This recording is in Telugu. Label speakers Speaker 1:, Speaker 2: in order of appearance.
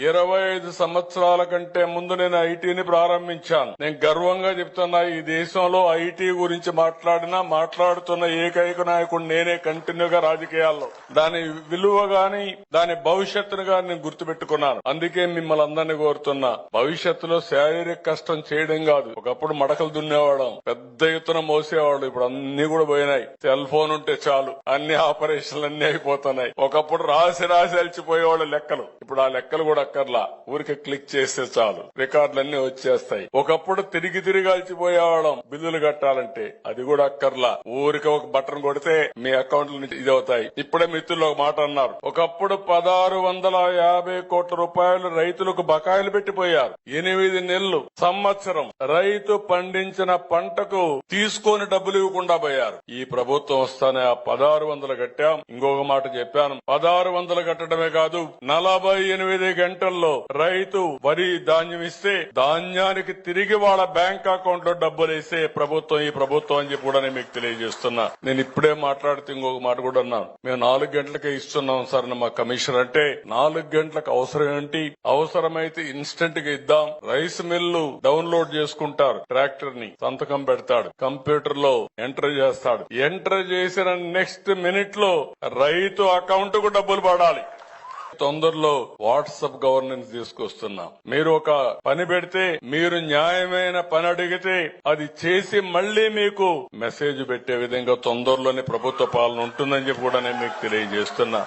Speaker 1: 25 సంవత్సరాల కంటే ముందు నేను ఐటీని ప్రారంభించాను. నేను గర్వంగా చెప్తున్నా, ఈ దేశంలో ఐటీ గురించి మాట్లాడుతున్న ఏకైక నాయకుడు నేనే. కంటిన్యూగా రాజకీయాల్లో దాని విలువ గాని దాని భవిష్యత్తును గాని నేను గుర్తుపెట్టుకున్నాను. అందుకే మిమ్మల్ని అందరినీ కోరుతున్నా, భవిష్యత్తులో శారీరక కష్టం చేయడం కాదు. ఒకప్పుడు మడకలు దున్నేవాళ్ళం, పెద్ద ఎత్తున మోసేవాళ్ళు. ఇప్పుడు అన్ని కూడా పోయినాయి. సెల్ ఫోన్ ఉంటే చాలు అన్ని ఆపరేషన్లు అన్ని అయిపోతున్నాయి. ఒకప్పుడు రాసి అలిచిపోయేవాళ్ళు లెక్కలు. ఇప్పుడు ఆ లెక్కలు కూడా అక్కర్లా, ఊరికి క్లిక్ చేస్తే చాలు రికార్డులన్నీ వచ్చేస్తాయి. ఒకప్పుడు తిరిగి అలిచిపోయేవాళ్ళం బిల్లులు కట్టాలంటే, అది కూడా అక్కర్లా, ఊరికి ఒక బటన్ కొడితే మీ అకౌంట్ల నుంచి ఇది అవుతాయి. ఇప్పుడే మిత్రులు ఒక మాట అన్నారు, ఒకప్పుడు 1650 కోట్ల రూపాయలు రైతులకు బకాయిలు పెట్టిపోయారు. 8 నెలలు సంవత్సరం రైతు పండించిన పంటకు తీసుకొని డబ్బులు ఇవ్వకుండా పోయారు. ఈ ప్రభుత్వం వస్తానే ఆ 1600 కట్టాం. ఇంకొక మాట చెప్పాను, 1600 కట్టడమే కాదు, 48 గంటల్లో రైతు వరి ధాన్యం ఇస్తే ధాన్యానికి తిరిగి వాళ్ళ బ్యాంక్ అకౌంట్ లో డబ్బులు వేసే ప్రభుత్వం ఈ ప్రభుత్వం అని చెప్పి కూడా నేను మీకు తెలియజేస్తున్నా. నేను ఇప్పుడే మాట్లాడుతూ ఇంకొక మాట కూడా అన్నాను, మేము 4 గంటలకే ఇస్తున్నాం సార్ మా కమిషన్ అంటే, 4 గంటలకు అవసరం ఏంటి? అవసరమైతే ఇన్స్టెంట్ గా ఇద్దాం. రైస్ మిల్లు డౌన్లోడ్ చేసుకుంటారు, ట్రాక్టర్ ని సంతకం పెడతాడు, కంప్యూటర్ లో ఎంటర్ చేస్తాడు. ఎంటర్ చేసిన నెక్స్ట్ మినిట్ లో రైతు అకౌంట్ కు డబ్బులు పడాలి. తొందరలో వాట్సాప్ గవర్నెన్స్ తీసుకొస్తున్నాం. మీరు ఒక పని పెడితే, మీరు న్యాయమైన పని అడిగితే అది చేసి మళ్లీ మీకు మెసేజ్ పెట్టే విధంగా తొందరలోనే ప్రభుత్వ పాలన ఉంటుందని చెప్పి కూడా నేను మీకు తెలియజేస్తున్నా.